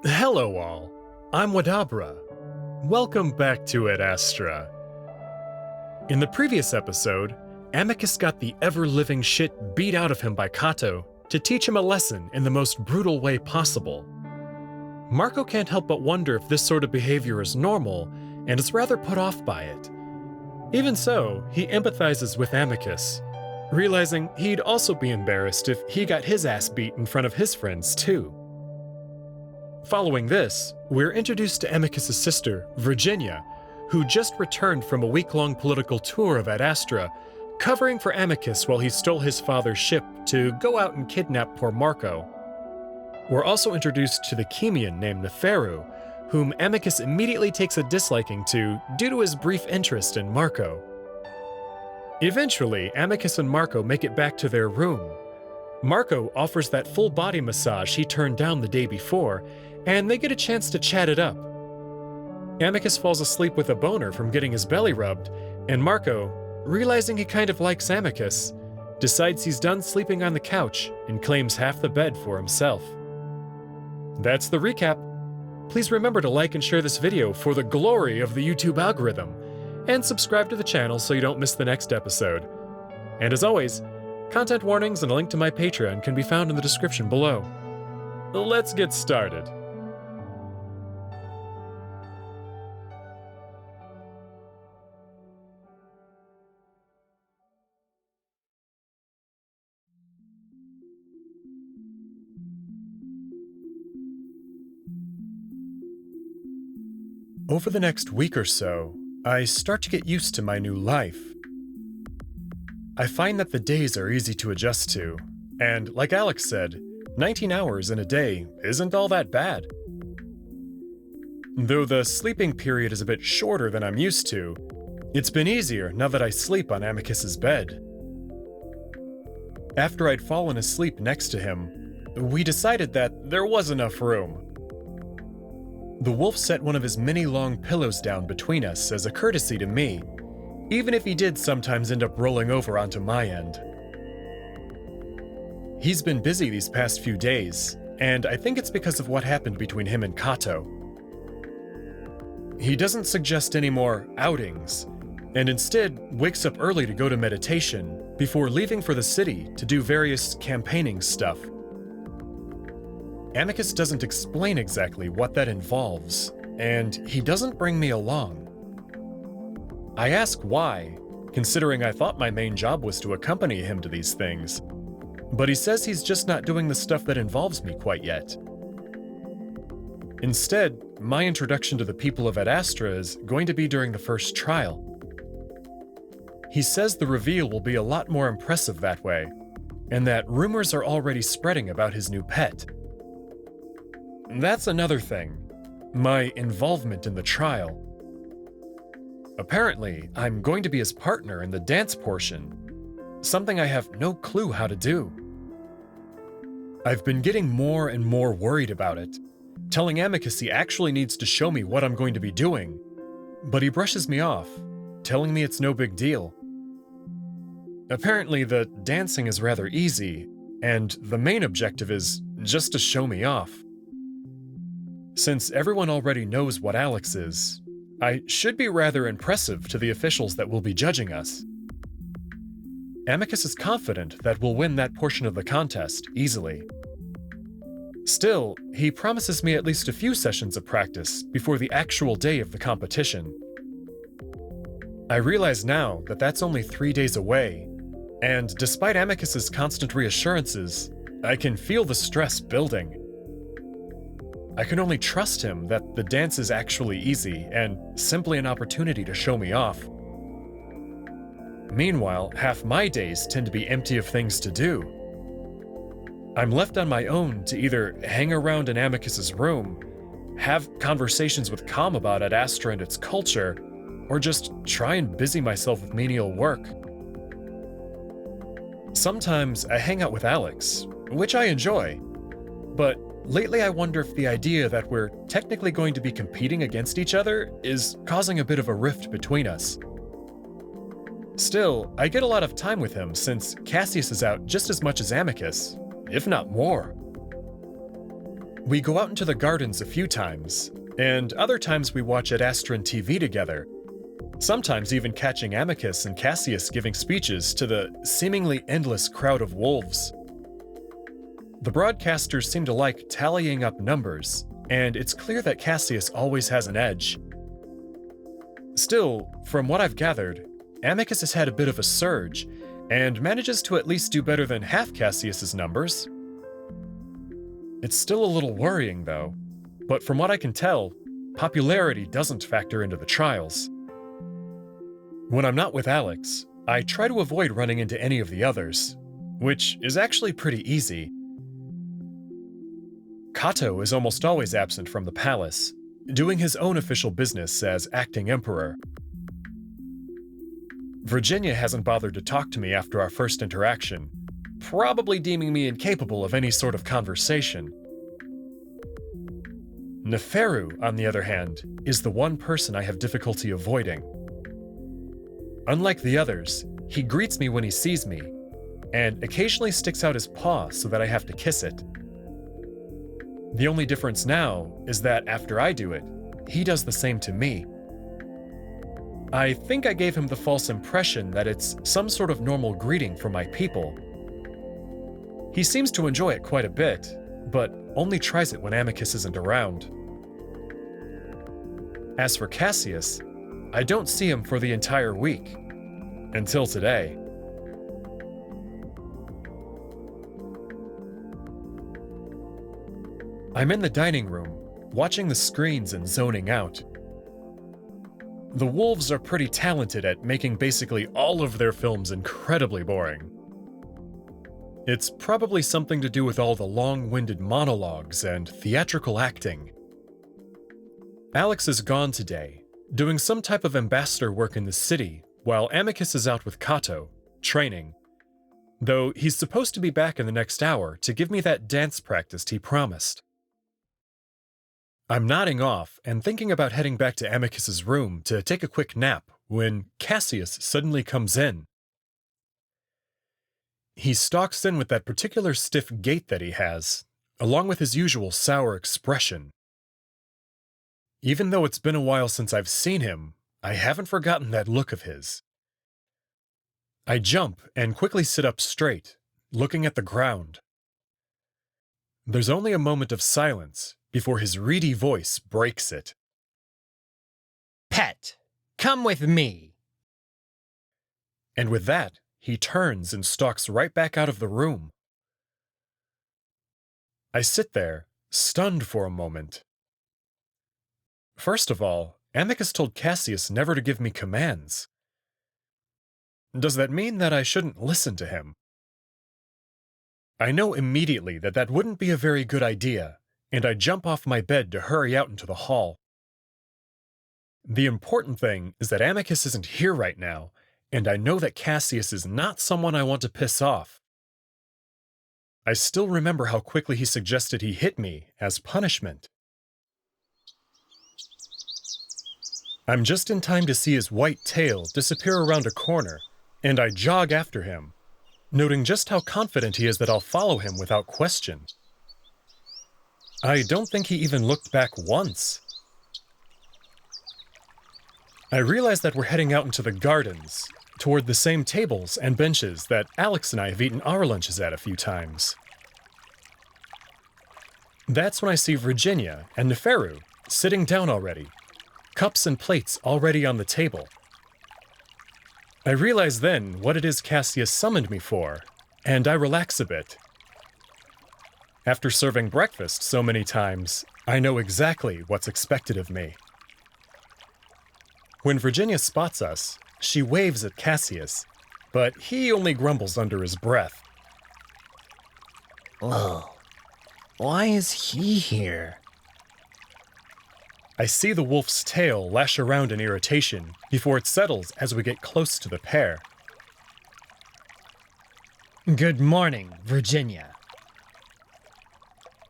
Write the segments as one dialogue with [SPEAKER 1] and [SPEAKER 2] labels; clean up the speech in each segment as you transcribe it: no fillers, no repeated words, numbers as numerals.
[SPEAKER 1] Hello all, I'm Wadabra. Welcome back to Adastra. In the previous episode, Amicus got the ever-living shit beat out of him by Cato to teach him a lesson in the most brutal way possible. Marco can't help but wonder if this sort of behavior is normal and is rather put off by it. Even so, he empathizes with Amicus, realizing he'd also be embarrassed if he got his ass beat in front of his friends too. Following this, we're introduced to Amicus' sister, Virginia, who just returned from a week-long political tour of Adastra, covering for Amicus while he stole his father's ship to go out and kidnap poor Marco. We're also introduced to the Chemian named Neferu, whom Amicus immediately takes a disliking to due to his brief interest in Marco. Eventually, Amicus and Marco make it back to their room. Marco offers that full body massage he turned down the day before, and they get a chance to chat it up. Amicus falls asleep with a boner from getting his belly rubbed, and Marco, realizing he kind of likes Amicus, decides he's done sleeping on the couch and claims half the bed for himself. That's the recap. Please remember to like and share this video for the glory of the YouTube algorithm, and subscribe to the channel so you don't miss the next episode. And as always, content warnings and a link to my Patreon can be found in the description below. Let's get started. Over the next week or so, I start to get used to my new life. I find that the days are easy to adjust to, and like Alex said, 19 hours in a day isn't all that bad. Though the sleeping period is a bit shorter than I'm used to, it's been easier now that I sleep on Amicus's bed. After I'd fallen asleep next to him, we decided that there was enough room. The wolf set one of his many long pillows down between us as a courtesy to me, even if he did sometimes end up rolling over onto my end. He's been busy these past few days, and I think it's because of what happened between him and Cato. He doesn't suggest any more outings, and instead wakes up early to go to meditation before leaving for the city to do various campaigning stuff. Amicus doesn't explain exactly what that involves, and he doesn't bring me along. I ask why, considering I thought my main job was to accompany him to these things, but he says he's just not doing the stuff that involves me quite yet. Instead, my introduction to the people of Adastra is going to be during the first trial. He says the reveal will be a lot more impressive that way, and that rumors are already spreading about his new pet. That's another thing, my involvement in the trial. Apparently, I'm going to be his partner in the dance portion, something I have no clue how to do. I've been getting more and more worried about it, telling Amicus he actually needs to show me what I'm going to be doing, but he brushes me off, telling me it's no big deal. Apparently, the dancing is rather easy, and the main objective is just to show me off. Since everyone already knows what Alex is, I should be rather impressive to the officials that will be judging us. Amicus is confident that we'll win that portion of the contest easily. Still, he promises me at least a few sessions of practice before the actual day of the competition. I realize now that that's only 3 days away, and despite Amicus's constant reassurances, I can feel the stress building. I can only trust him that the dance is actually easy and simply an opportunity to show me off. Meanwhile, half my days tend to be empty of things to do. I'm left on my own to either hang around in Amicus's room, have conversations with Com about Adastra and its culture, or just try and busy myself with menial work. Sometimes I hang out with Alex, which I enjoy, but lately I wonder if the idea that we're technically going to be competing against each other is causing a bit of a rift between us. Still, I get a lot of time with him since Cassius is out just as much as Amicus, if not more. We go out into the gardens a few times, and other times we watch Adastra and TV together, sometimes even catching Amicus and Cassius giving speeches to the seemingly endless crowd of wolves. The broadcasters seem to like tallying up numbers, and it's clear that Cassius always has an edge. Still, from what I've gathered, Amicus has had a bit of a surge, and manages to at least do better than half Cassius's numbers. It's still a little worrying though, but from what I can tell, popularity doesn't factor into the trials. When I'm not with Alex, I try to avoid running into any of the others, which is actually pretty easy. Cato is almost always absent from the palace, doing his own official business as acting emperor. Virginia hasn't bothered to talk to me after our first interaction, probably deeming me incapable of any sort of conversation. Neferu, on the other hand, is the one person I have difficulty avoiding. Unlike the others, he greets me when he sees me, and occasionally sticks out his paw so that I have to kiss it. The only difference now is that after I do it, he does the same to me. I think I gave him the false impression that it's some sort of normal greeting from my people. He seems to enjoy it quite a bit, but only tries it when Amicus isn't around. As for Cassius, I don't see him for the entire week. Until today. I'm in the dining room, watching the screens and zoning out. The wolves are pretty talented at making basically all of their films incredibly boring. It's probably something to do with all the long-winded monologues and theatrical acting. Alex is gone today, doing some type of ambassador work in the city, while Amicus is out with Cato, training. Though he's supposed to be back in the next hour to give me that dance practice he promised. I'm nodding off and thinking about heading back to Amicus's room to take a quick nap when Cassius suddenly comes in. He stalks in with that particular stiff gait that he has, along with his usual sour expression. Even though it's been a while since I've seen him, I haven't forgotten that look of his. I jump and quickly sit up straight, looking at the ground. There's only a moment of silence before his reedy voice breaks it.
[SPEAKER 2] Pet, come with me.
[SPEAKER 1] And with that, he turns and stalks right back out of the room. I sit there, stunned for a moment. First of all, Amicus told Cassius never to give me commands. Does that mean that I shouldn't listen to him? I know immediately that that wouldn't be a very good idea, and I jump off my bed to hurry out into the hall. The important thing is that Amicus isn't here right now, and I know that Cassius is not someone I want to piss off. I still remember how quickly he suggested he hit me as punishment. I'm just in time to see his white tail disappear around a corner, and I jog after him, noting just how confident he is that I'll follow him without question. I don't think he even looked back once. I realize that we're heading out into the gardens, toward the same tables and benches that Alex and I have eaten our lunches at a few times. That's when I see Virginia and Neferu sitting down already, cups and plates already on the table. I realize then what it is Cassius summoned me for, and I relax a bit. After serving breakfast so many times, I know exactly what's expected of me. When Virginia spots us, she waves at Cassius, but he only grumbles under his breath.
[SPEAKER 2] Oh, why is he here?
[SPEAKER 1] I see the wolf's tail lash around in irritation before it settles as we get close to the pair.
[SPEAKER 2] Good morning, Virginia.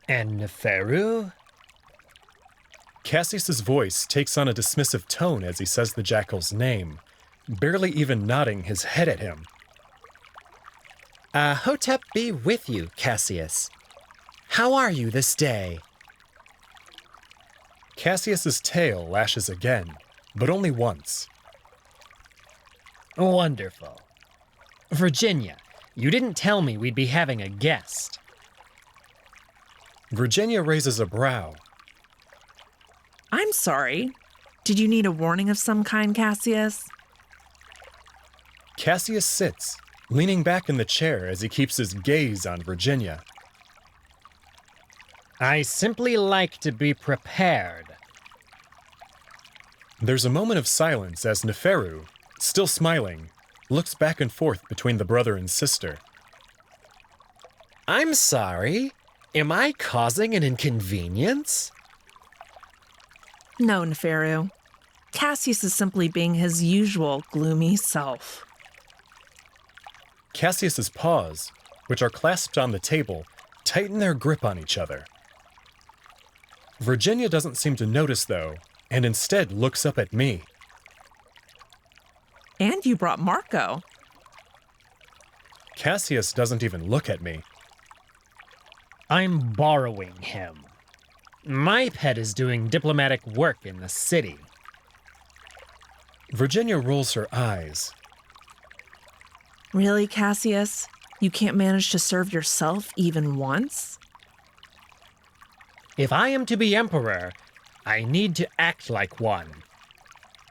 [SPEAKER 2] And Neferu?
[SPEAKER 1] Cassius's voice takes on a dismissive tone as he says the jackal's name, barely even nodding his head at him.
[SPEAKER 2] Hotep be with you, Cassius. How are you this day?
[SPEAKER 1] Cassius's tail lashes again, but only once.
[SPEAKER 2] Wonderful. Virginia, you didn't tell me we'd be having a guest.
[SPEAKER 1] Virginia raises a brow.
[SPEAKER 3] I'm sorry. Did you need a warning of some kind, Cassius?
[SPEAKER 1] Cassius sits, leaning back in the chair as he keeps his gaze on Virginia.
[SPEAKER 2] I simply like to be prepared.
[SPEAKER 1] There's a moment of silence as Neferu, still smiling, looks back and forth between the brother and sister.
[SPEAKER 2] I'm sorry. Am I causing an inconvenience?
[SPEAKER 3] No, Neferu. Cassius is simply being his usual gloomy self.
[SPEAKER 1] Cassius's paws, which are clasped on the table, tighten their grip on each other. Virginia doesn't seem to notice, though, and instead looks up at me.
[SPEAKER 3] And you brought Marco.
[SPEAKER 1] Cassius doesn't even look at me.
[SPEAKER 2] I'm borrowing him. My pet is doing diplomatic work in the city.
[SPEAKER 1] Virginia rolls her eyes.
[SPEAKER 3] Really, Cassius? You can't manage to serve yourself even once?
[SPEAKER 2] If I am to be emperor, I need to act like one.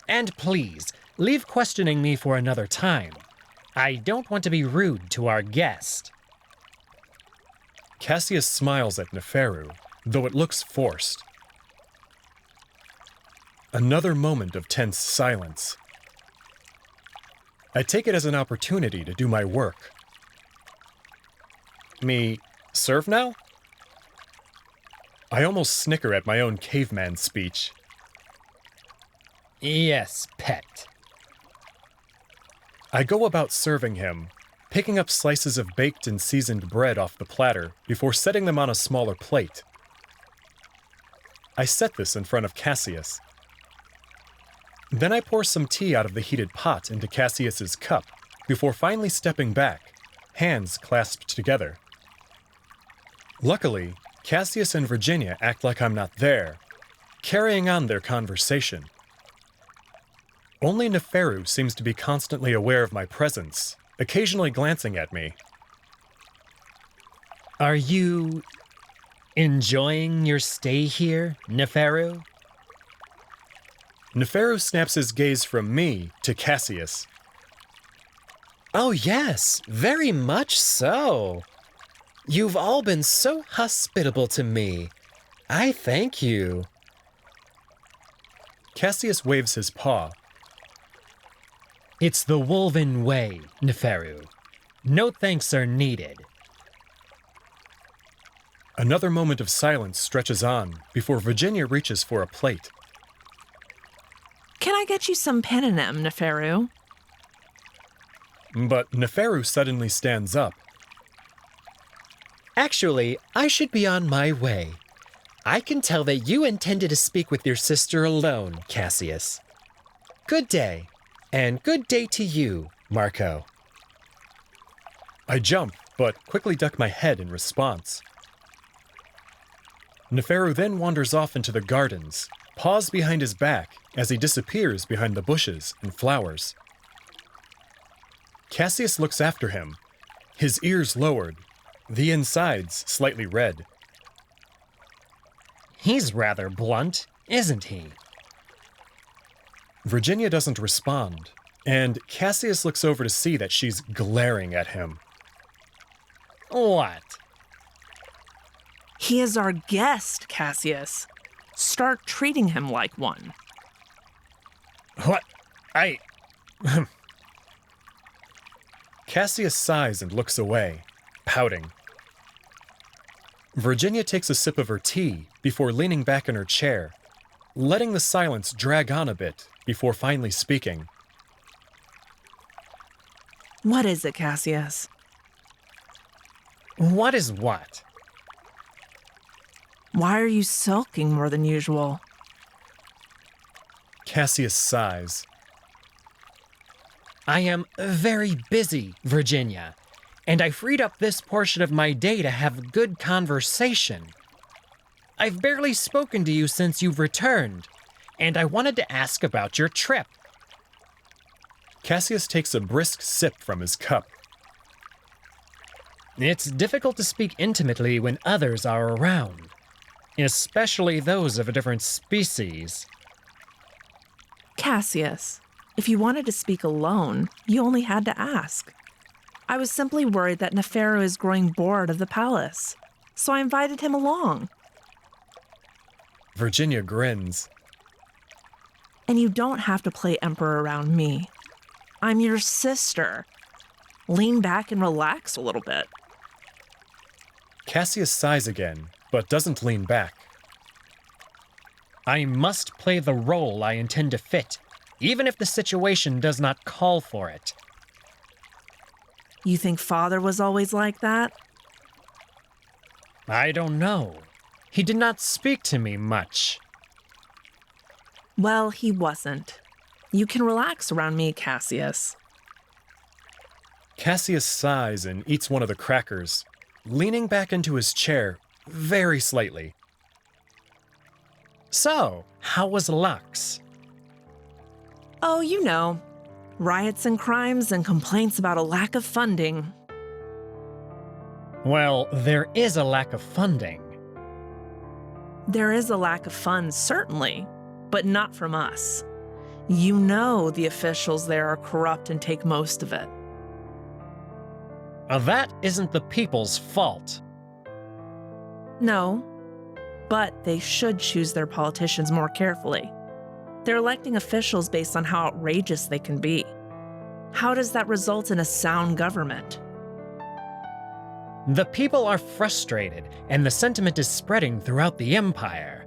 [SPEAKER 2] And please, leave questioning me for another time. I don't want to be rude to our guest.
[SPEAKER 1] Cassius smiles at Neferu, though it looks forced. Another moment of tense silence. I take it as an opportunity to do my work. Me serve now? I almost snicker at my own caveman speech.
[SPEAKER 2] Yes, pet.
[SPEAKER 1] I go about serving him, picking up slices of baked and seasoned bread off the platter before setting them on a smaller plate. I set this in front of Cassius. Then I pour some tea out of the heated pot into Cassius's cup before finally stepping back, hands clasped together. Luckily, Cassius and Virginia act like I'm not there, carrying on their conversation. Only Neferu seems to be constantly aware of my presence, occasionally glancing at me.
[SPEAKER 2] Are you enjoying your stay here, Neferu?
[SPEAKER 1] Neferu snaps his gaze from me to Cassius.
[SPEAKER 2] Oh yes, very much so. You've all been so hospitable to me. I thank you.
[SPEAKER 1] Cassius waves his paw.
[SPEAKER 2] It's the Wolven way, Neferu. No thanks are needed.
[SPEAKER 1] Another moment of silence stretches on before Virginia reaches for a plate.
[SPEAKER 3] Can I get you some pen and M, Neferu?
[SPEAKER 1] But Neferu suddenly stands up.
[SPEAKER 2] Actually, I should be on my way. I can tell that you intended to speak with your sister alone, Cassius. Good day, and good day to you, Marco.
[SPEAKER 1] I jump, but quickly duck my head in response. Neferu then wanders off into the gardens, paws behind his back as he disappears behind the bushes and flowers. Cassius looks after him, his ears lowered, the insides slightly red.
[SPEAKER 2] He's rather blunt, isn't he?
[SPEAKER 1] Virginia doesn't respond, and Cassius looks over to see that she's glaring at him.
[SPEAKER 2] What?
[SPEAKER 3] He is our guest, Cassius. Start treating him like one.
[SPEAKER 2] What?
[SPEAKER 1] Cassius sighs and looks away, pouting. Virginia takes a sip of her tea before leaning back in her chair, letting the silence drag on a bit before finally speaking.
[SPEAKER 3] What is it, Cassius?
[SPEAKER 2] What is what?
[SPEAKER 3] Why are you sulking more than usual?
[SPEAKER 1] Cassius sighs.
[SPEAKER 2] I am very busy, Virginia, and I freed up this portion of my day to have good conversation. I've barely spoken to you since you've returned, and I wanted to ask about your trip.
[SPEAKER 1] Cassius takes a brisk sip from his cup.
[SPEAKER 2] It's difficult to speak intimately when others are around, especially those of a different species.
[SPEAKER 3] Cassius, if you wanted to speak alone, you only had to ask. I was simply worried that Nefero is growing bored of the palace, so I invited him along.
[SPEAKER 1] Virginia grins.
[SPEAKER 3] And you don't have to play emperor around me. I'm your sister. Lean back and relax a little bit.
[SPEAKER 1] Cassius sighs again, but doesn't lean back.
[SPEAKER 2] I must play the role I intend to fit, even if the situation does not call for it.
[SPEAKER 3] You think Father was always like that?
[SPEAKER 2] I don't know. He did not speak to me much.
[SPEAKER 3] Well, he wasn't. You can relax around me, Cassius.
[SPEAKER 1] Cassius sighs and eats one of the crackers, leaning back into his chair very slightly.
[SPEAKER 2] So, how was Lux?
[SPEAKER 3] Oh, you know, riots and crimes and complaints about a lack of funding.
[SPEAKER 2] Well, there is a lack of funding.
[SPEAKER 3] There is a lack of funds, certainly, but not from us. You know the officials there are corrupt and take most of it.
[SPEAKER 2] That isn't the people's fault.
[SPEAKER 3] No, but they should choose their politicians more carefully. They're electing officials based on how outrageous they can be. How does that result in a sound government?
[SPEAKER 2] The people are frustrated, and the sentiment is spreading throughout the Empire.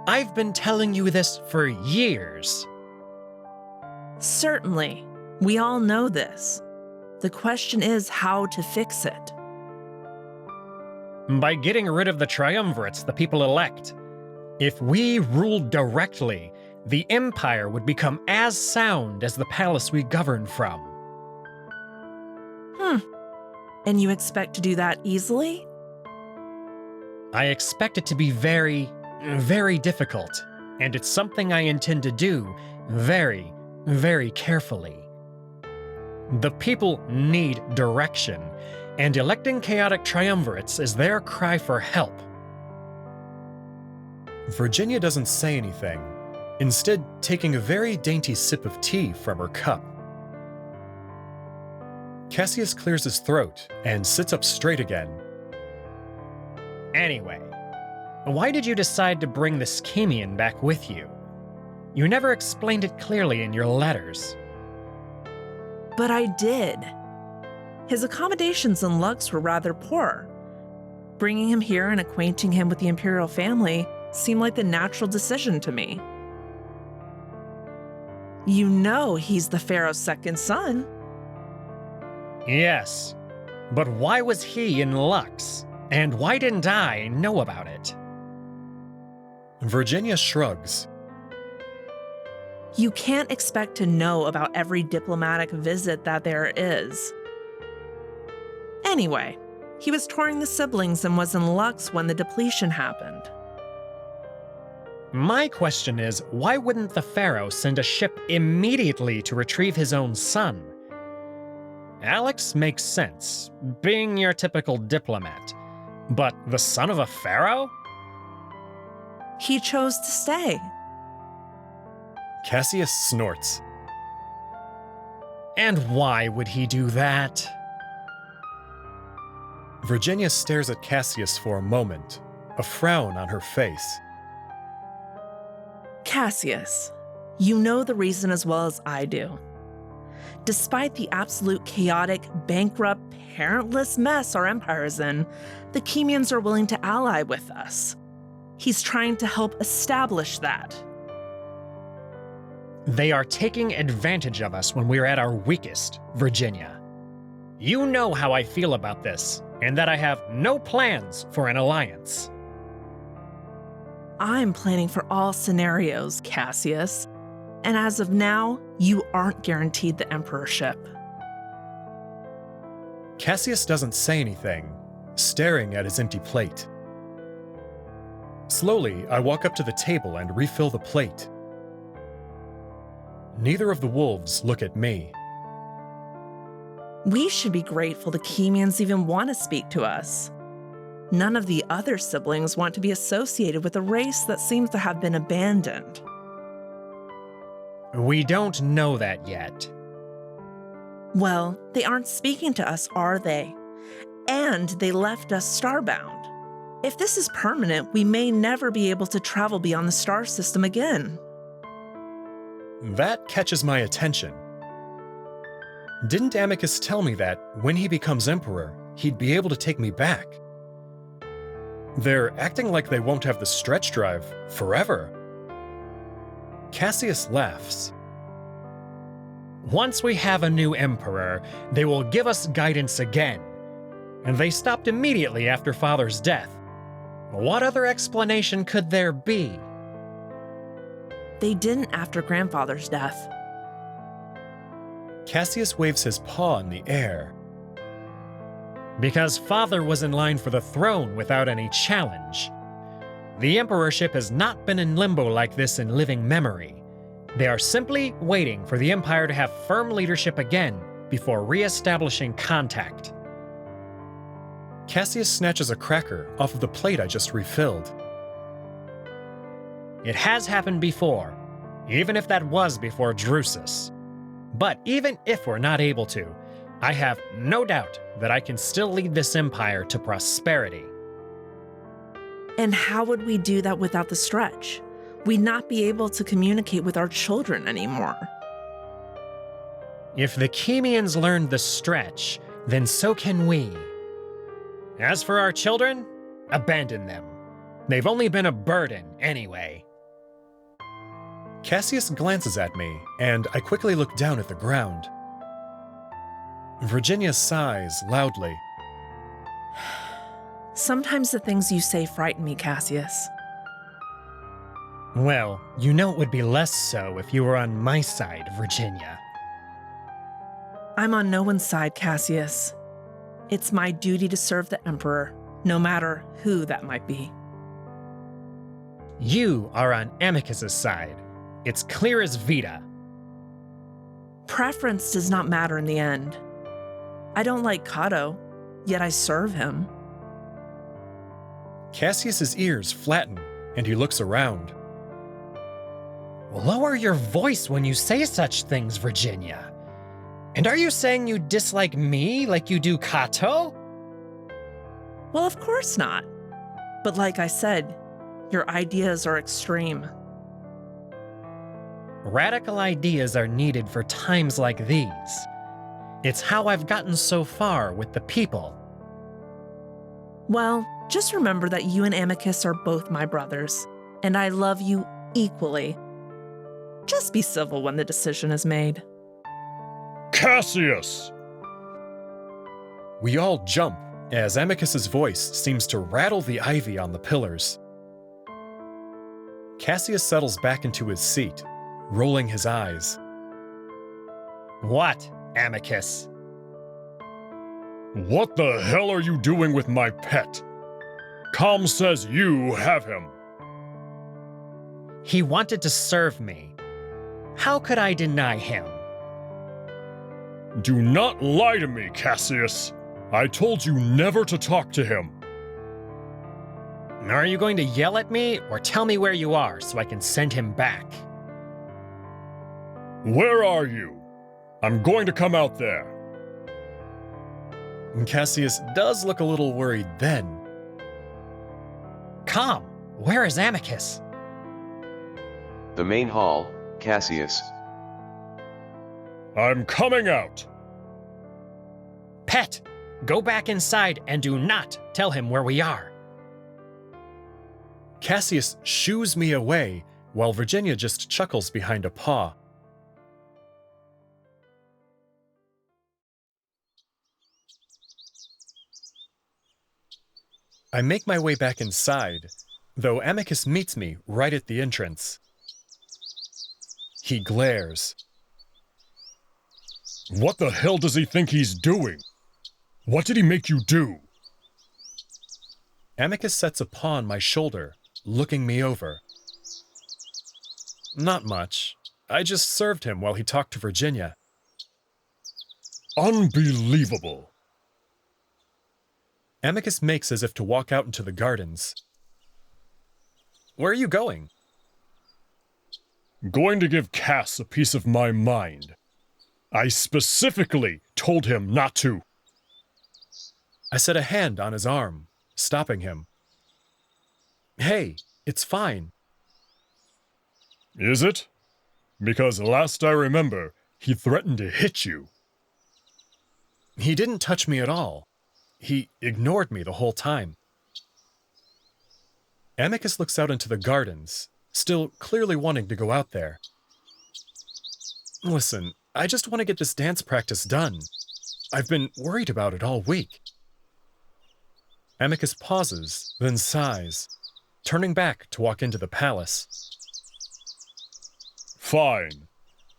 [SPEAKER 2] I've been telling you this for years.
[SPEAKER 3] Certainly. We all know this. The question is how to fix it.
[SPEAKER 2] By getting rid of the triumvirates the people elect. If we ruled directly, the Empire would become as sound as the palace we govern from.
[SPEAKER 3] And you expect to do that easily?
[SPEAKER 2] I expect it to be very, very difficult, and it's something I intend to do very, very carefully. The people need direction, and electing chaotic triumvirates is their cry for help.
[SPEAKER 1] Virginia doesn't say anything, instead taking a very dainty sip of tea from her cup. Cassius clears his throat and sits up straight again.
[SPEAKER 2] Anyway, why did you decide to bring the Schemian back with you? You never explained it clearly in your letters.
[SPEAKER 3] But I did. His accommodations in Lux were rather poor. Bringing him here and acquainting him with the Imperial family seemed like the natural decision to me. You know he's the Pharaoh's second son.
[SPEAKER 2] Yes, but why was he in Lux? And why didn't I know about it?
[SPEAKER 1] Virginia shrugs.
[SPEAKER 3] You can't expect to know about every diplomatic visit that there is. Anyway, he was touring the siblings and was in Lux when the depletion happened.
[SPEAKER 2] My question is, why wouldn't the Pharaoh send a ship immediately to retrieve his own son? Alex makes sense, being your typical diplomat. But the son of a pharaoh?
[SPEAKER 3] He chose to stay.
[SPEAKER 1] Cassius snorts.
[SPEAKER 2] And why would he do that?
[SPEAKER 1] Virginia stares at Cassius for a moment, a frown on her face.
[SPEAKER 3] Cassius, you know the reason as well as I do. Despite the absolute chaotic, bankrupt, parentless mess our empire is in, the Chemians are willing to ally with us. He's trying to help establish that.
[SPEAKER 2] They are taking advantage of us when we're at our weakest, Virginia. You know how I feel about this, and that I have no plans for an alliance.
[SPEAKER 3] I'm planning for all scenarios, Cassius. And as of now, you aren't guaranteed the emperorship.
[SPEAKER 1] Cassius doesn't say anything, staring at his empty plate. Slowly, I walk up to the table and refill the plate. Neither of the wolves look at me.
[SPEAKER 3] We should be grateful the Chemians even want to speak to us. None of the other siblings want to be associated with a race that seems to have been abandoned.
[SPEAKER 2] We don't know that yet.
[SPEAKER 3] Well, they aren't speaking to us, are they? And they left us starbound. If this is permanent, we may never be able to travel beyond the star system again.
[SPEAKER 1] That catches my attention. Didn't Amicus tell me that when he becomes emperor, he'd be able to take me back? They're acting like they won't have the stretch drive forever. Cassius laughs.
[SPEAKER 2] Once we have a new emperor, they will give us guidance again. And they stopped immediately after Father's death. What other explanation could there be?
[SPEAKER 3] They didn't after Grandfather's death.
[SPEAKER 1] Cassius waves his paw in the air.
[SPEAKER 2] Because Father was in line for the throne without any challenge. The emperorship has not been in limbo like this in living memory. They are simply waiting for the Empire to have firm leadership again before re-establishing contact.
[SPEAKER 1] Cassius snatches a cracker off of the plate I just refilled.
[SPEAKER 2] It has happened before, even if that was before Drusus. But even if we're not able to, I have no doubt that I can still lead this empire to prosperity.
[SPEAKER 3] And how would we do that without the stretch? We'd not be able to communicate with our children anymore.
[SPEAKER 2] If the Chemians learned the stretch, then so can we. As for our children, abandon them. They've only been a burden anyway.
[SPEAKER 1] Cassius glances at me, and I quickly look down at the ground. Virginia sighs loudly.
[SPEAKER 3] Sometimes the things you say frighten me, Cassius.
[SPEAKER 2] Well, you know it would be less so if you were on my side, Virginia.
[SPEAKER 3] I'm on no one's side, Cassius. It's my duty to serve the Emperor, no matter who that might be.
[SPEAKER 2] You are on Amicus's side. It's clear as Vita.
[SPEAKER 3] Preference does not matter in the end. I don't like Cato, yet I serve him.
[SPEAKER 1] Cassius's ears flatten, and he looks around.
[SPEAKER 2] Lower your voice when you say such things, Virginia. And are you saying you dislike me like you do Cato?
[SPEAKER 3] Well, of course not. But like I said, your ideas are extreme.
[SPEAKER 2] Radical ideas are needed for times like these. It's how I've gotten so far with the people.
[SPEAKER 3] Well, just remember that you and Amicus are both my brothers, and I love you equally. Just be civil when the decision is made.
[SPEAKER 1] Cassius! We all jump as Amicus's voice seems to rattle the ivy on the pillars. Cassius settles back into his seat, rolling his eyes.
[SPEAKER 2] What, Amicus?
[SPEAKER 4] What the hell are you doing with my pet? Com says you have him.
[SPEAKER 2] He wanted to serve me. How could I deny him?
[SPEAKER 4] Do not lie to me, Cassius. I told you never to talk to him.
[SPEAKER 2] Are you going to yell at me or tell me where you are so I can send him back?
[SPEAKER 4] Where are you? I'm going to come out there.
[SPEAKER 1] Cassius does look a little worried then.
[SPEAKER 2] Com, where is Amicus?
[SPEAKER 5] The main hall, Cassius.
[SPEAKER 4] I'm coming out.
[SPEAKER 2] Pet, go back inside and do not tell him where we are.
[SPEAKER 1] Cassius shoos me away while Virginia just chuckles behind a paw. I make my way back inside, though Amicus meets me right at the entrance. He glares.
[SPEAKER 4] What the hell does he think he's doing? What did he make you do?
[SPEAKER 1] Amicus sets a paw on my shoulder, looking me over. Not much. I just served him while he talked to Virginia.
[SPEAKER 4] Unbelievable.
[SPEAKER 1] Amicus makes as if to walk out into the gardens. Where are you going?
[SPEAKER 4] Going to give Cass a piece of my mind. I specifically told him not to.
[SPEAKER 1] I set a hand on his arm, stopping him. Hey, it's fine.
[SPEAKER 4] Is it? Because last I remember, he threatened to hit you.
[SPEAKER 1] He didn't touch me at all. He ignored me the whole time. Amicus looks out into the gardens, still clearly wanting to go out there. Listen, I just want to get this dance practice done. I've been worried about it all week. Amicus pauses, then sighs, turning back to walk into the palace.
[SPEAKER 4] Fine.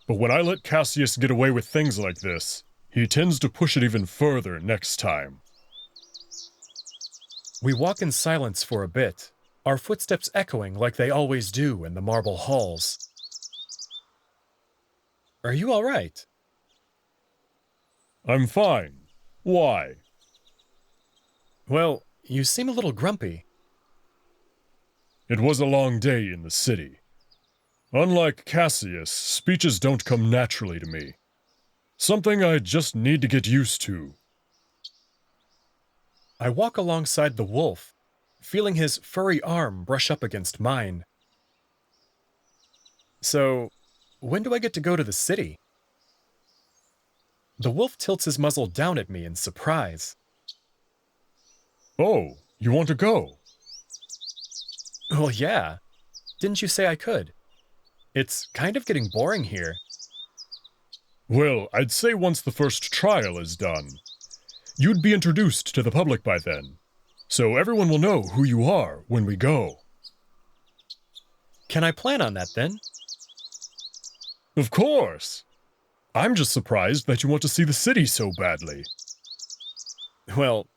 [SPEAKER 4] But when I let Cassius get away with things like this, he tends to push it even further next time.
[SPEAKER 1] We walk in silence for a bit, our footsteps echoing like they always do in the marble halls. Are you all right?
[SPEAKER 4] I'm fine. Why?
[SPEAKER 1] Well, you seem a little grumpy.
[SPEAKER 4] It was a long day in the city. Unlike Cassius, speeches don't come naturally to me. Something I just need to get used to.
[SPEAKER 1] I walk alongside the wolf, feeling his furry arm brush up against mine. So, when do I get to go to the city? The wolf tilts his muzzle down at me in surprise.
[SPEAKER 4] Oh, you want to go?
[SPEAKER 1] Well, yeah. Didn't you say I could? It's kind of getting boring here.
[SPEAKER 4] Well, I'd say once the first trial is done. You'd be introduced to the public by then, so everyone will know who you are when we go.
[SPEAKER 1] Can I plan on that then?
[SPEAKER 4] Of course! I'm just surprised that you want to see the city so badly.
[SPEAKER 1] Well,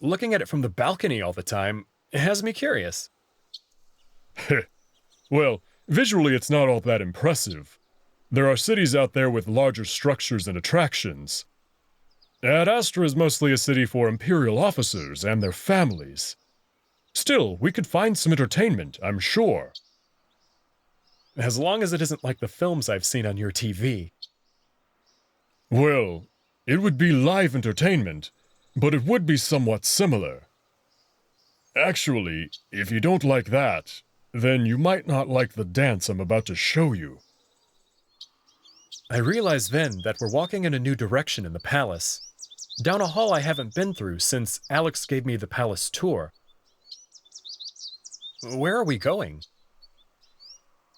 [SPEAKER 1] looking at it from the balcony all the time has me curious.
[SPEAKER 4] Well, visually it's not all that impressive. There are cities out there with larger structures and attractions. Adastra is mostly a city for imperial officers and their families. Still, we could find some entertainment, I'm sure.
[SPEAKER 1] As long as it isn't like the films I've seen on your TV.
[SPEAKER 4] Well, it would be live entertainment, but it would be somewhat similar. Actually, if you don't like that, then you might not like the dance I'm about to show you.
[SPEAKER 1] I realize then that we're walking in a new direction in the palace, down a hall I haven't been through since Alex gave me the palace tour. Where are we going?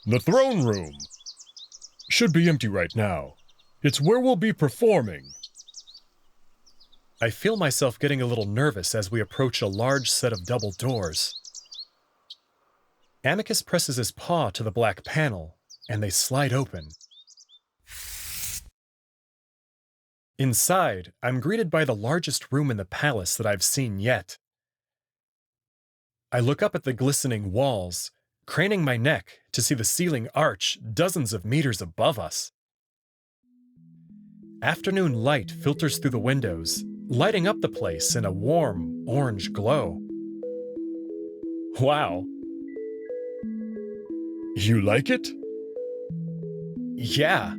[SPEAKER 4] The throne room. Should be empty right now. It's where we'll be performing.
[SPEAKER 1] I feel myself getting a little nervous as we approach a large set of double doors. Amicus presses his paw to the black panel, and they slide open. Inside, I'm greeted by the largest room in the palace that I've seen yet. I look up at the glistening walls, craning my neck to see the ceiling arch dozens of meters above us. Afternoon light filters through the windows, lighting up the place in a warm, orange glow. Wow.
[SPEAKER 4] You like it?
[SPEAKER 1] Yeah.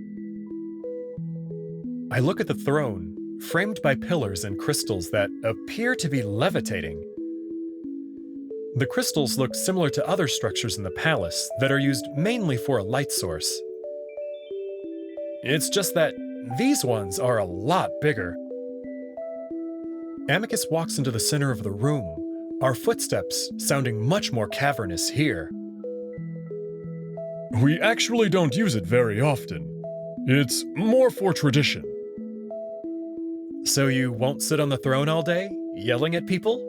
[SPEAKER 1] I look at the throne, framed by pillars and crystals that appear to be levitating. The crystals look similar to other structures in the palace that are used mainly for a light source. It's just that these ones are a lot bigger. Amicus walks into the center of the room, our footsteps sounding much more cavernous here.
[SPEAKER 4] We actually don't use it very often. It's more for tradition.
[SPEAKER 1] So you won't sit on the throne all day, yelling at people?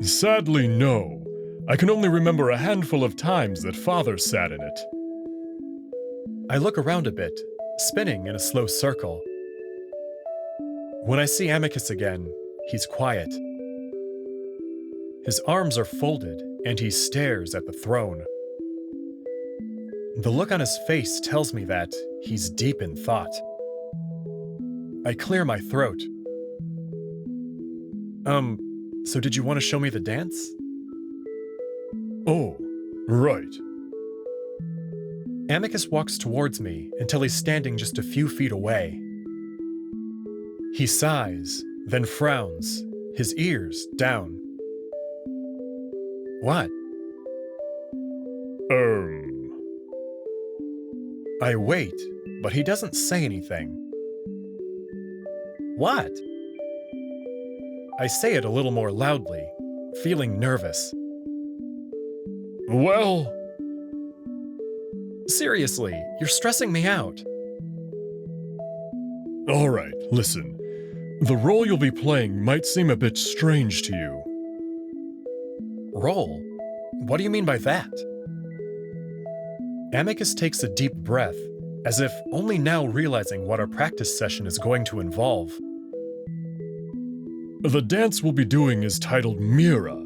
[SPEAKER 4] Sadly, no. I can only remember a handful of times that Father sat in it.
[SPEAKER 1] I look around a bit, spinning in a slow circle. When I see Amicus again, he's quiet. His arms are folded, and he stares at the throne. The look on his face tells me that he's deep in thought. I clear my throat. So did you want to show me the dance?
[SPEAKER 4] Oh, right.
[SPEAKER 1] Amicus walks towards me until he's standing just a few feet away. He sighs, then frowns, his ears down. What? I wait, but he doesn't say anything. What? I say it a little more loudly, feeling nervous.
[SPEAKER 4] Well...
[SPEAKER 1] Seriously, you're stressing me out.
[SPEAKER 4] All right, listen. The role you'll be playing might seem a bit strange to you.
[SPEAKER 1] Role? What do you mean by that? Amicus takes a deep breath, as if only now realizing what our practice session is going to involve.
[SPEAKER 4] The dance we'll be doing is titled Meera,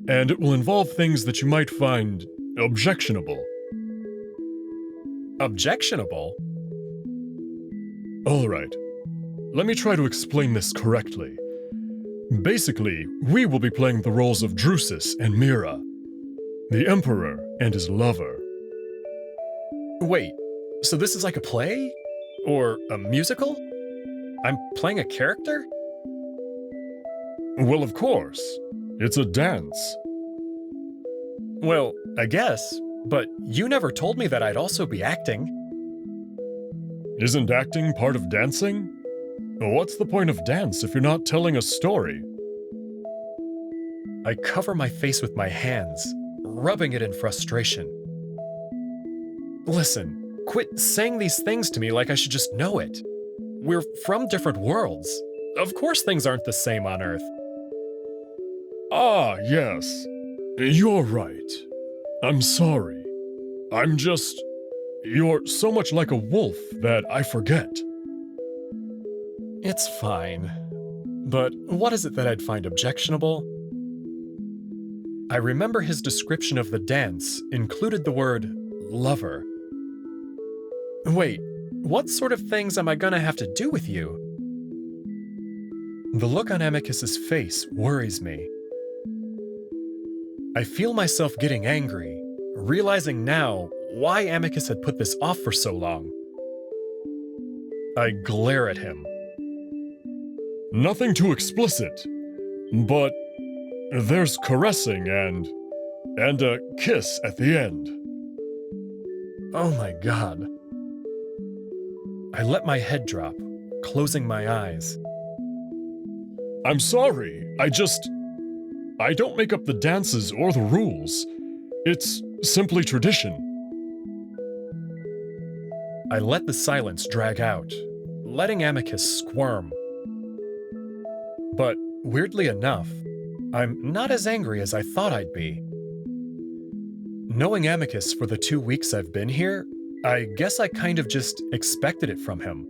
[SPEAKER 4] and it will involve things that you might find objectionable.
[SPEAKER 1] Objectionable?
[SPEAKER 4] All right. Let me try to explain this correctly. Basically, we will be playing the roles of Drusus and Meera, the Emperor and his lover.
[SPEAKER 1] Wait, so this is like a play? Or a musical? I'm playing a character?
[SPEAKER 4] Well, of course. It's a dance.
[SPEAKER 1] Well, I guess, but you never told me that I'd also be acting.
[SPEAKER 4] Isn't acting part of dancing? What's the point of dance if you're not telling a story?
[SPEAKER 1] I cover my face with my hands, rubbing it in frustration. Listen, quit saying these things to me like I should just know it. We're from different worlds. Of course things aren't the same on Earth.
[SPEAKER 4] Ah, yes. You're right. I'm sorry. You're so much like a wolf that I forget.
[SPEAKER 1] It's fine. But what is it that I'd find objectionable? I remember his description of the dance included the word lover. Wait, what sort of things am I gonna have to do with you? The look on Amicus's face worries me. I feel myself getting angry, realizing now why Amicus had put this off for so long. I glare at him.
[SPEAKER 4] Nothing too explicit, but there's caressing and a kiss at the end.
[SPEAKER 1] Oh my god. I let my head drop, closing my eyes.
[SPEAKER 4] I'm sorry, I don't make up the dances or the rules. It's simply tradition.
[SPEAKER 1] I let the silence drag out, letting Amicus squirm. But weirdly enough, I'm not as angry as I thought I'd be. Knowing Amicus for the 2 weeks I've been here, I guess I kind of just expected it from him.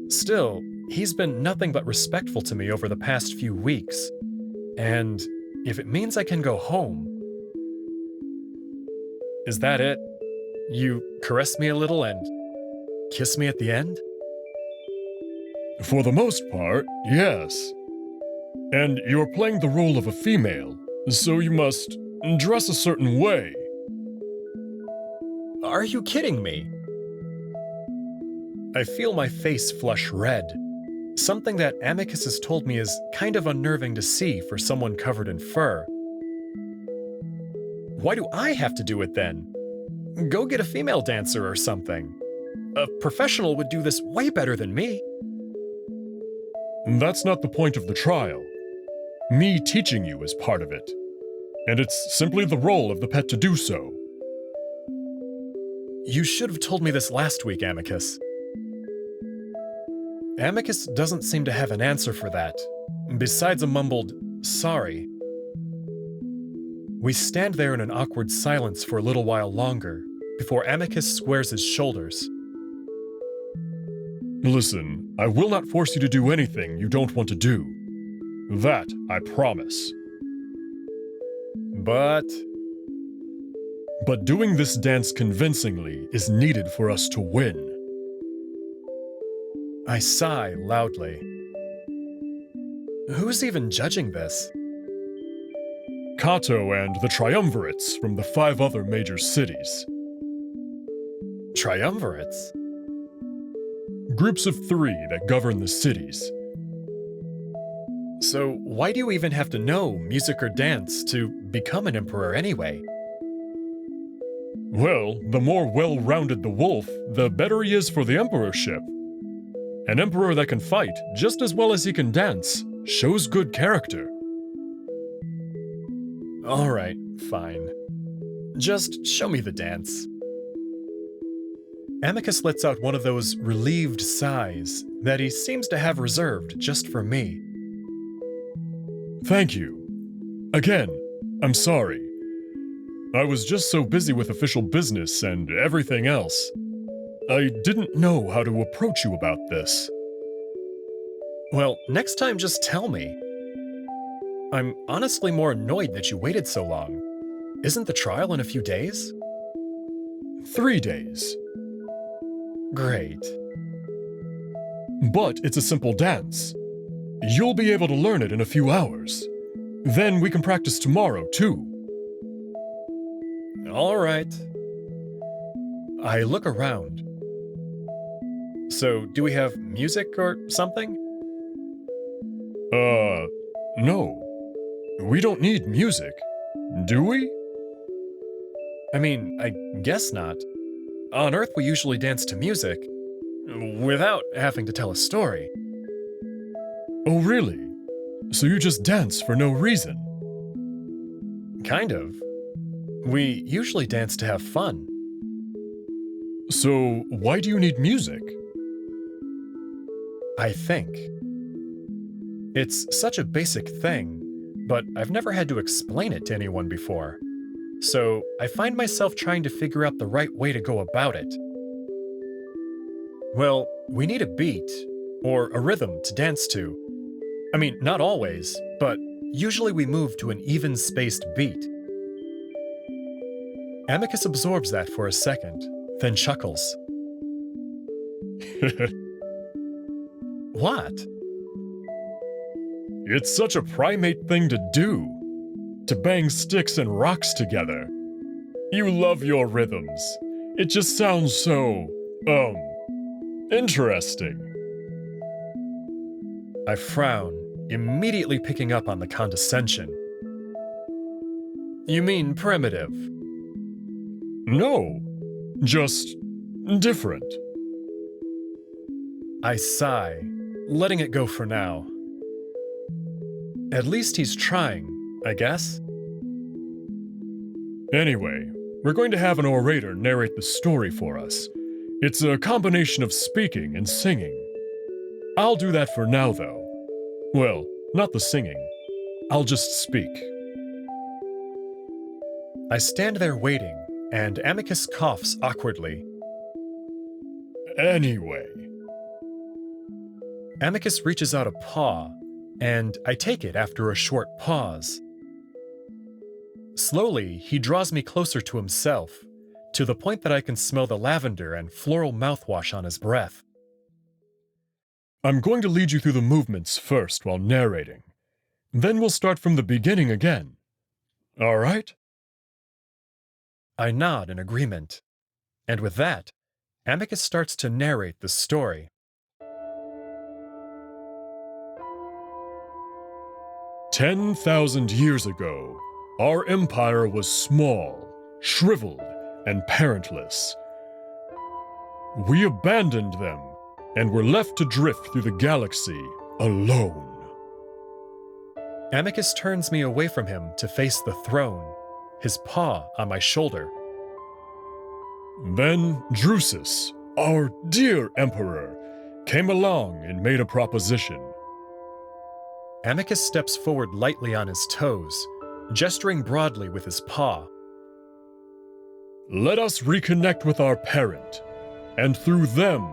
[SPEAKER 1] Still, he's been nothing but respectful to me over the past few weeks, and if it means I can go home... Is that it? You caress me a little and kiss me at the end?
[SPEAKER 4] For the most part, yes. And you're playing the role of a female, so you must dress a certain way.
[SPEAKER 1] Are you kidding me? I feel my face flush red, something that Amicus has told me is kind of unnerving to see for someone covered in fur. Why do I have to do it then? Go get a female dancer or something. A professional would do this way better than me.
[SPEAKER 4] That's not the point of the trial. Me teaching you is part of it. And it's simply the role of the pet to do so.
[SPEAKER 1] You should have told me this last week, Amicus. Amicus doesn't seem to have an answer for that, besides a mumbled, sorry. We stand there in an awkward silence for a little while longer, before Amicus squares his shoulders.
[SPEAKER 4] Listen, I will not force you to do anything you don't want to do. That I promise.
[SPEAKER 1] But
[SPEAKER 4] doing this dance convincingly is needed for us to win.
[SPEAKER 1] I sigh loudly. Who's even judging this?
[SPEAKER 4] Cato and the triumvirates from the 5 other major cities.
[SPEAKER 1] Triumvirates?
[SPEAKER 4] Groups of 3 that govern the cities.
[SPEAKER 1] So why do you even have to know music or dance to become an emperor anyway?
[SPEAKER 4] Well, the more well-rounded the wolf, the better he is for the emperorship. An emperor that can fight just as well as he can dance shows good character.
[SPEAKER 1] Alright, fine. Just show me the dance. Amicus lets out one of those relieved sighs that he seems to have reserved just for me.
[SPEAKER 4] Thank you. Again, I'm sorry. I was just so busy with official business and everything else. I didn't know how to approach you about this.
[SPEAKER 1] Well, next time just tell me. I'm honestly more annoyed that you waited so long. Isn't the trial in a few days?
[SPEAKER 4] 3 days.
[SPEAKER 1] Great.
[SPEAKER 4] But it's a simple dance. You'll be able to learn it in a few hours. Then we can practice tomorrow, too.
[SPEAKER 1] Alright. I look around. So, do we have music or something?
[SPEAKER 4] No. We don't need music, do we?
[SPEAKER 1] I mean, I guess not. On Earth, we usually dance to music, without having to tell a story.
[SPEAKER 4] Oh, really? So you just dance for no reason?
[SPEAKER 1] Kind of. We usually dance to have fun.
[SPEAKER 4] So why do you need music?
[SPEAKER 1] I think. It's such a basic thing, but I've never had to explain it to anyone before. So I find myself trying to figure out the right way to go about it. Well, we need a beat, or a rhythm to dance to. I mean, not always, but usually we move to an even-spaced beat. Amicus absorbs that for a second, then chuckles. What?
[SPEAKER 4] It's such a primate thing to do. To bang sticks and rocks together. You love your rhythms. It just sounds so, interesting.
[SPEAKER 1] I frown, immediately picking up on the condescension. You mean primitive?
[SPEAKER 4] No, just different.
[SPEAKER 1] I sigh, letting it go for now. At least he's trying, I guess.
[SPEAKER 4] Anyway, we're going to have an orator narrate the story for us. It's a combination of speaking and singing. I'll do that for now, though. Well, not the singing. I'll just speak.
[SPEAKER 1] I stand there waiting, and Amicus coughs awkwardly.
[SPEAKER 4] Anyway.
[SPEAKER 1] Amicus reaches out a paw, and I take it after a short pause. Slowly, he draws me closer to himself, to the point that I can smell the lavender and floral mouthwash on his breath.
[SPEAKER 4] I'm going to lead you through the movements first while narrating. Then we'll start from the beginning again. All right?
[SPEAKER 1] I nod in agreement, and with that, Amicus starts to narrate the story.
[SPEAKER 4] "10,000 years ago, our empire was small, shriveled, and parentless. We abandoned them and were left to drift through the galaxy alone."
[SPEAKER 1] Amicus turns me away from him to face the throne, his paw on my shoulder.
[SPEAKER 4] Then Drusus, our dear emperor, came along and made a proposition.
[SPEAKER 1] Amicus steps forward lightly on his toes, gesturing broadly with his paw.
[SPEAKER 4] "Let us reconnect with our parent, and through them,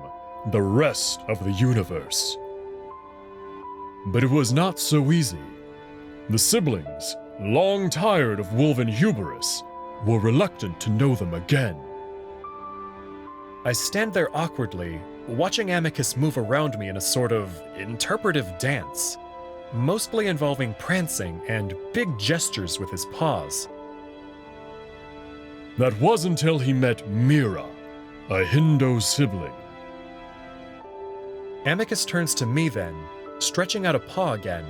[SPEAKER 4] the rest of the universe." But it was not so easy. The siblings, long tired of woven hubris, were reluctant to know them again.
[SPEAKER 1] I stand there awkwardly, watching Amicus move around me in a sort of interpretive dance, mostly involving prancing and big gestures with his paws.
[SPEAKER 4] That was until he met Meera, a Hindu sibling.
[SPEAKER 1] Amicus turns to me then, stretching out a paw again,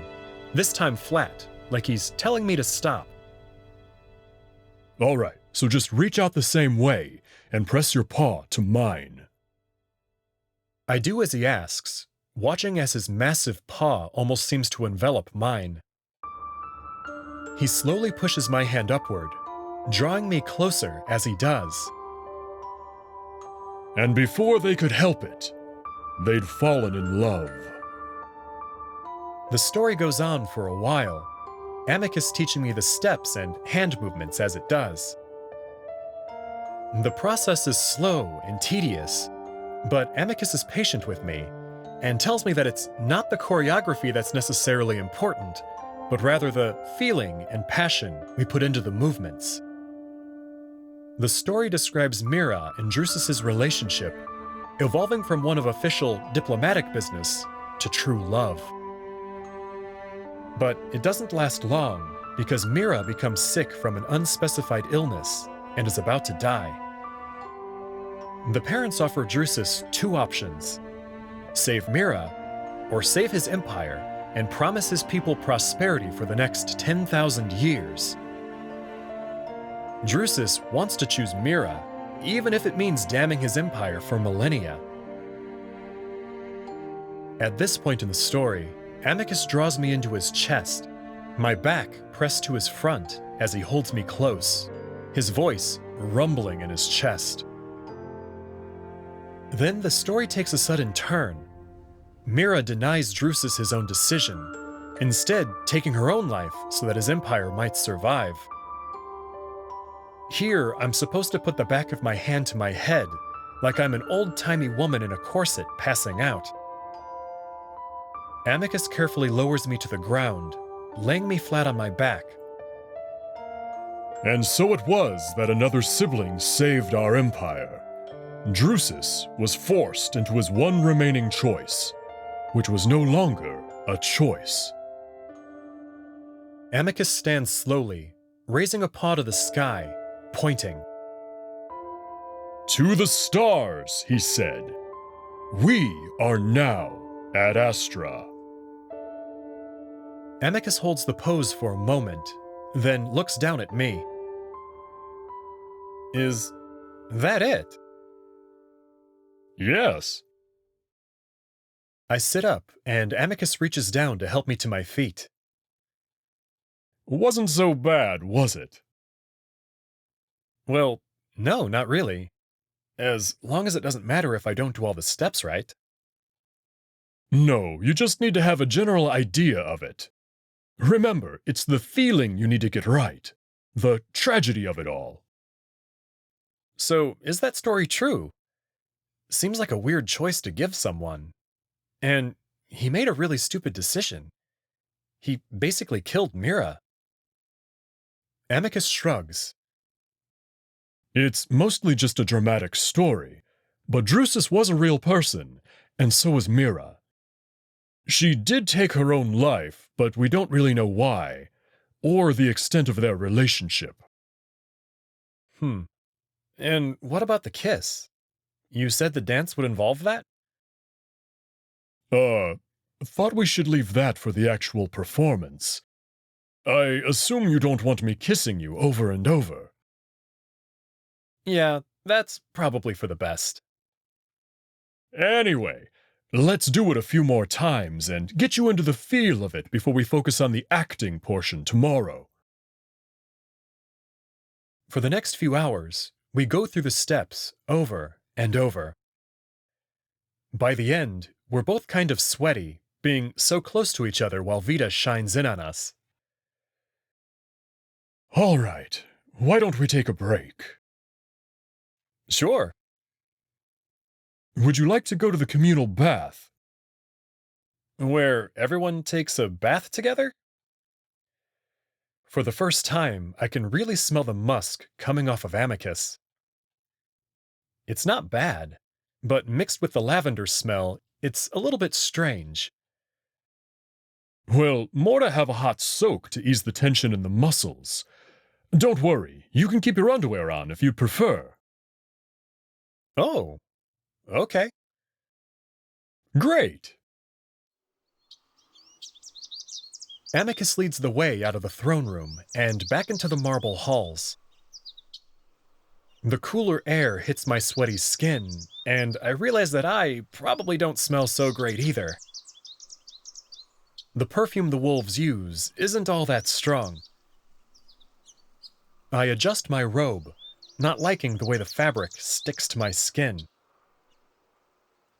[SPEAKER 1] this time flat, like he's telling me to stop.
[SPEAKER 4] All right, so just reach out the same way and press your paw to mine.
[SPEAKER 1] I do as he asks, watching as his massive paw almost seems to envelop mine. He slowly pushes my hand upward, drawing me closer as he does.
[SPEAKER 4] And before they could help it, they'd fallen in love.
[SPEAKER 1] The story goes on for a while, Amicus teaching me the steps and hand movements as it does. The process is slow and tedious, but Amicus is patient with me and tells me that it's not the choreography that's necessarily important, but rather the feeling and passion we put into the movements. The story describes Meera and Drusus's relationship, evolving from one of official diplomatic business to true love. But it doesn't last long because Meera becomes sick from an unspecified illness and is about to die. The parents offer Drusus two options: save Meera, or save his empire and promise his people prosperity for the next 10,000 years. Drusus wants to choose Meera, even if it means damning his empire for millennia. At this point in the story, Amicus draws me into his chest, my back pressed to his front as he holds me close, his voice rumbling in his chest. Then the story takes a sudden turn. Meera denies Drusus his own decision, instead taking her own life so that his empire might survive. Here, I'm supposed to put the back of my hand to my head, like I'm an old-timey woman in a corset passing out. Amicus carefully lowers me to the ground, laying me flat on my back.
[SPEAKER 4] And so it was that another sibling saved our empire. Drusus was forced into his one remaining choice, which was no longer a choice.
[SPEAKER 1] Amicus stands slowly, raising a paw to the sky, pointing.
[SPEAKER 4] To the stars, he said. We are now Adastra.
[SPEAKER 1] Amicus holds the pose for a moment, then looks down at me. Is that it?
[SPEAKER 4] Yes.
[SPEAKER 1] I sit up, and Amicus reaches down to help me to my feet.
[SPEAKER 4] Wasn't so bad, was it?
[SPEAKER 1] Well, no, not really. As long as it doesn't matter if I don't do all the steps right.
[SPEAKER 4] No, you just need to have a general idea of it. Remember, it's the feeling you need to get right. The tragedy of it all.
[SPEAKER 1] So, is that story true? Seems like a weird choice to give someone. And he made a really stupid decision. He basically killed Meera. Amicus shrugs.
[SPEAKER 4] It's mostly just a dramatic story, but Drusus was a real person, and so was Meera. She did take her own life, but we don't really know why, or the extent of their relationship.
[SPEAKER 1] And what about the kiss? You said the dance would involve that?
[SPEAKER 4] Thought we should leave that for the actual performance. I assume you don't want me kissing you over and over.
[SPEAKER 1] Yeah, that's probably for the best.
[SPEAKER 4] Anyway, let's do it a few more times and get you into the feel of it before we focus on the acting portion tomorrow.
[SPEAKER 1] For the next few hours, we go through the steps over and over. By the end, we're both kind of sweaty, being so close to each other while Vita shines in on us.
[SPEAKER 4] All right, why don't we take a break?
[SPEAKER 1] Sure.
[SPEAKER 4] Would you like to go to the communal bath?
[SPEAKER 1] Where everyone takes a bath together? For the first time, I can really smell the musk coming off of Amicus. It's not bad, but mixed with the lavender smell, it's a little bit strange.
[SPEAKER 4] Well, more to have a hot soak to ease the tension in the muscles. Don't worry, you can keep your underwear on if you prefer.
[SPEAKER 1] Oh, okay.
[SPEAKER 4] Great!
[SPEAKER 1] Amicus leads the way out of the throne room and back into the marble halls. The cooler air hits my sweaty skin, and I realize that I probably don't smell so great either. The perfume the wolves use isn't all that strong. I adjust my robe, not liking the way the fabric sticks to my skin.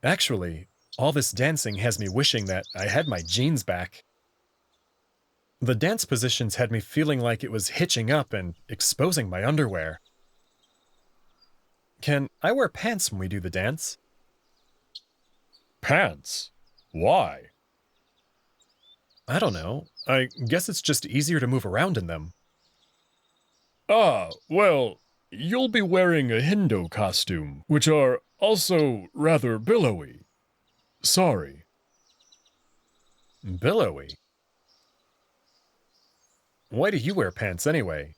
[SPEAKER 1] Actually, all this dancing has me wishing that I had my jeans back. The dance positions had me feeling like it was hitching up and exposing my underwear. Can I wear pants when we do the dance?
[SPEAKER 4] Pants? Why?
[SPEAKER 1] I don't know. I guess it's just easier to move around in them.
[SPEAKER 4] Ah, well, you'll be wearing a Hindu costume, which are also rather billowy. Sorry.
[SPEAKER 1] Billowy? Why do you wear pants anyway?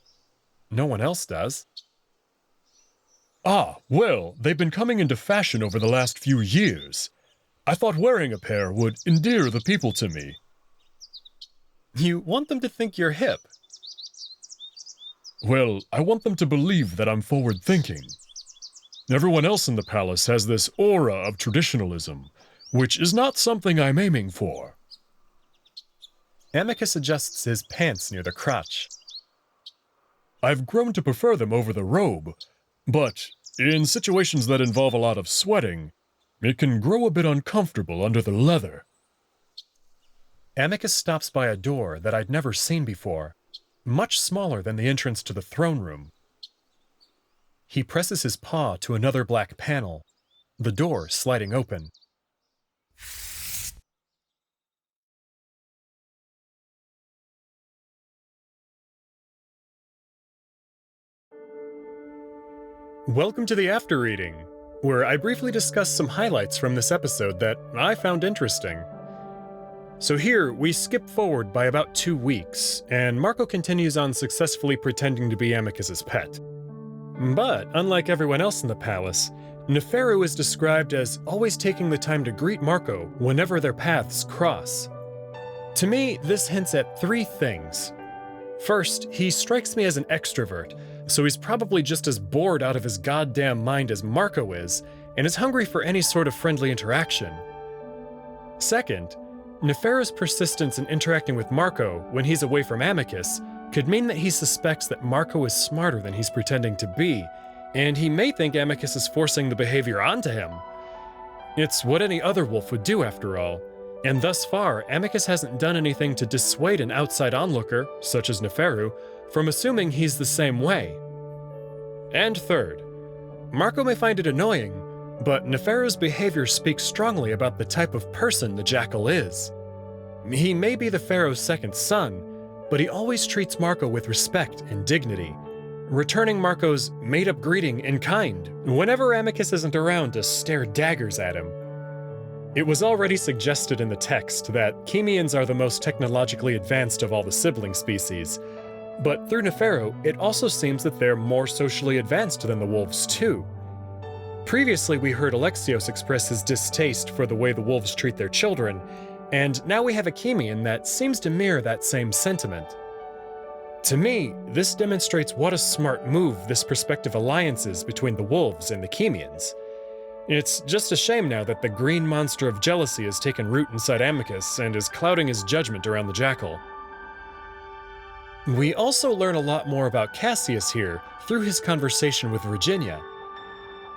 [SPEAKER 1] No one else does.
[SPEAKER 4] Ah, well, they've been coming into fashion over the last few years. I thought wearing a pair would endear the people to me.
[SPEAKER 1] You want them to think you're hip.
[SPEAKER 4] Well, I want them to believe that I'm forward-thinking. Everyone else in the palace has this aura of traditionalism, which is not something I'm aiming for.
[SPEAKER 1] Amicus adjusts his pants near the crotch.
[SPEAKER 4] I've grown to prefer them over the robe, but in situations that involve a lot of sweating, it can grow a bit uncomfortable under the leather.
[SPEAKER 1] Amicus stops by a door that I'd never seen before, much smaller than the entrance to the throne room. He presses his paw to another black panel, the door sliding open. Welcome to the after reading, where I briefly discuss some highlights from this episode that I found interesting. So here, we skip forward by about 2 weeks, and Marco continues on successfully pretending to be Amicus's pet. But, unlike everyone else in the palace, Neferu is described as always taking the time to greet Marco whenever their paths cross. To me, this hints at 3 things. First, he strikes me as an extrovert, so he's probably just as bored out of his goddamn mind as Marco is, and is hungry for any sort of friendly interaction. Second, Neferu's persistence in interacting with Marco when he's away from Amicus could mean that he suspects that Marco is smarter than he's pretending to be, and he may think Amicus is forcing the behavior onto him. It's what any other wolf would do after all, and thus far, Amicus hasn't done anything to dissuade an outside onlooker, such as Neferu, from assuming he's the same way. And third, Marco may find it annoying, but Neferu's behavior speaks strongly about the type of person the jackal is. He may be the pharaoh's second son, but he always treats Marco with respect and dignity, returning Marco's made-up greeting in kind whenever Amicus isn't around to stare daggers at him. It was already suggested in the text that Chemians are the most technologically advanced of all the sibling species, but through Neferu, it also seems that they're more socially advanced than the wolves too. Previously, we heard Alexios express his distaste for the way the wolves treat their children, and now we have a Chemian that seems to mirror that same sentiment. To me, this demonstrates what a smart move this prospective alliance is between the wolves and the Chemians. It's just a shame now that the green monster of jealousy has taken root inside Amicus and is clouding his judgment around the jackal. We also learn a lot more about Cassius here through his conversation with Virginia.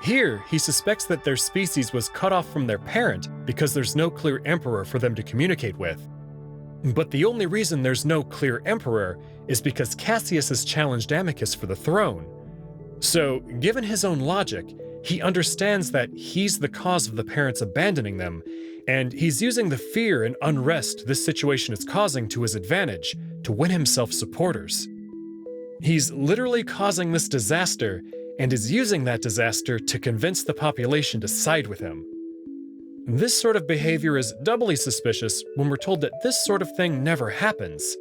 [SPEAKER 1] Here, he suspects that their species was cut off from their parent because there's no clear emperor for them to communicate with. But the only reason there's no clear emperor is because Cassius has challenged Amicus for the throne. So, given his own logic, he understands that he's the cause of the parents abandoning them, and he's using the fear and unrest this situation is causing to his advantage to win himself supporters. He's literally causing this disaster and is using that disaster to convince the population to side with him. This sort of behavior is doubly suspicious when we're told that this sort of thing never happens.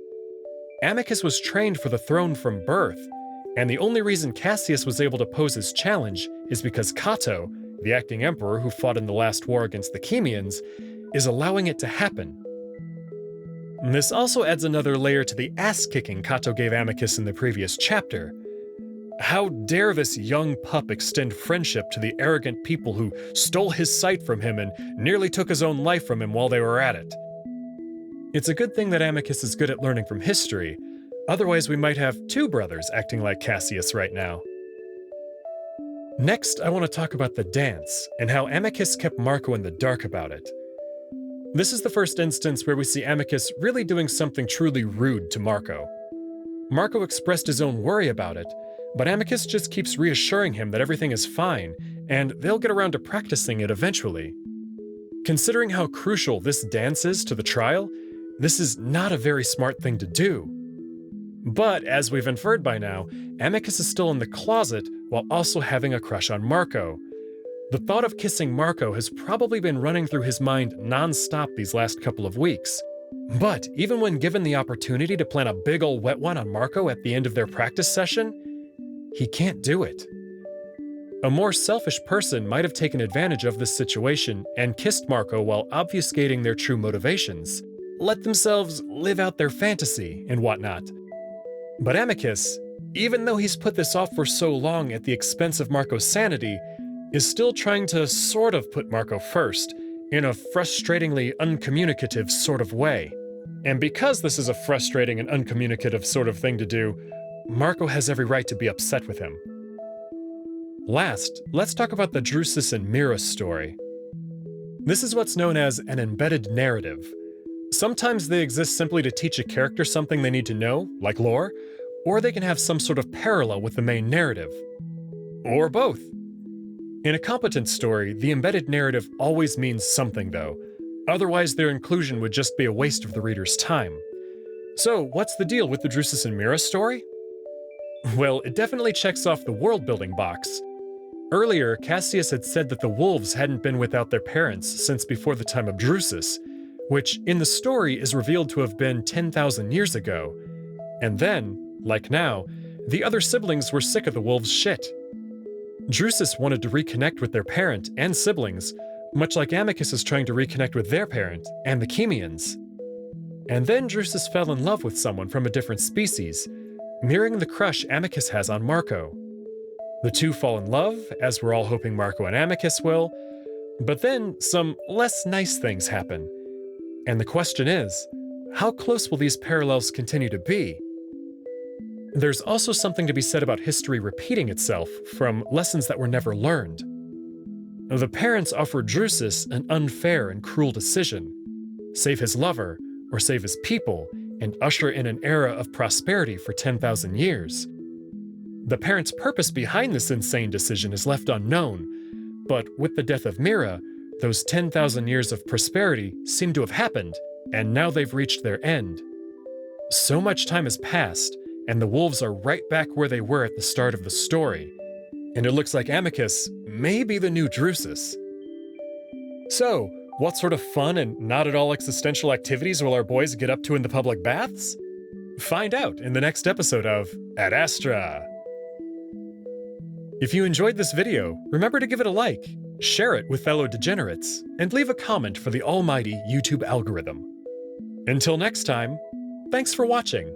[SPEAKER 1] Amicus was trained for the throne from birth, and the only reason Cassius was able to pose his challenge is because Cato, the acting emperor who fought in the last war against the Chemians, is allowing it to happen. This also adds another layer to the ass-kicking Cato gave Amicus in the previous chapter. How dare this young pup extend friendship to the arrogant people who stole his sight from him and nearly took his own life from him while they were at it? It's a good thing that Amicus is good at learning from history, otherwise we might have two brothers acting like Cassius right now. Next, I want to talk about the dance, and how Amicus kept Marco in the dark about it. This is the first instance where we see Amicus really doing something truly rude to Marco. Marco expressed his own worry about it, but Amicus just keeps reassuring him that everything is fine, and they'll get around to practicing it eventually. Considering how crucial this dance is to the trial, this is not a very smart thing to do. But, as we've inferred by now, Amicus is still in the closet while also having a crush on Marco. The thought of kissing Marco has probably been running through his mind non-stop these last couple of weeks. But even when given the opportunity to plant a big ol' wet one on Marco at the end of their practice session, he can't do it. A more selfish person might have taken advantage of this situation and kissed Marco while obfuscating their true motivations, let themselves live out their fantasy and whatnot. But Amicus, even though he's put this off for so long at the expense of Marco's sanity, is still trying to sort of put Marco first, in a frustratingly uncommunicative sort of way. And because this is a frustrating and uncommunicative sort of thing to do, Marco has every right to be upset with him. Last, let's talk about the Drusus and Meera story. This is what's known as an embedded narrative. Sometimes they exist simply to teach a character something they need to know, like lore, or they can have some sort of parallel with the main narrative. Or both. In a competent story, the embedded narrative always means something, though. Otherwise, their inclusion would just be a waste of the reader's time. So, what's the deal with the Drusus and Meera story? Well, it definitely checks off the world-building box. Earlier, Cassius had said that the wolves hadn't been without their parents since before the time of Drusus, which in the story is revealed to have been 10,000 years ago. And then, like now, the other siblings were sick of the wolves' shit. Drusus wanted to reconnect with their parent and siblings, much like Amicus is trying to reconnect with their parent and the Chemians. And then Drusus fell in love with someone from a different species, mirroring the crush Amicus has on Marco. The two fall in love, as we're all hoping Marco and Amicus will, but then some less nice things happen. And the question is, how close will these parallels continue to be? There's also something to be said about history repeating itself from lessons that were never learned. The parents offered Drusus an unfair and cruel decision: save his lover or save his people and usher in an era of prosperity for 10,000 years. The parents' purpose behind this insane decision is left unknown, but with the death of Meera, those 10,000 years of prosperity seem to have happened, and now they've reached their end. So much time has passed, and the wolves are right back where they were at the start of the story. And it looks like Amicus may be the new Drusus. So, what sort of fun and not at all existential activities will our boys get up to in the public baths? Find out in the next episode of Adastra. If you enjoyed this video, remember to give it a like, share it with fellow degenerates, and leave a comment for the almighty YouTube algorithm. Until next time, thanks for watching.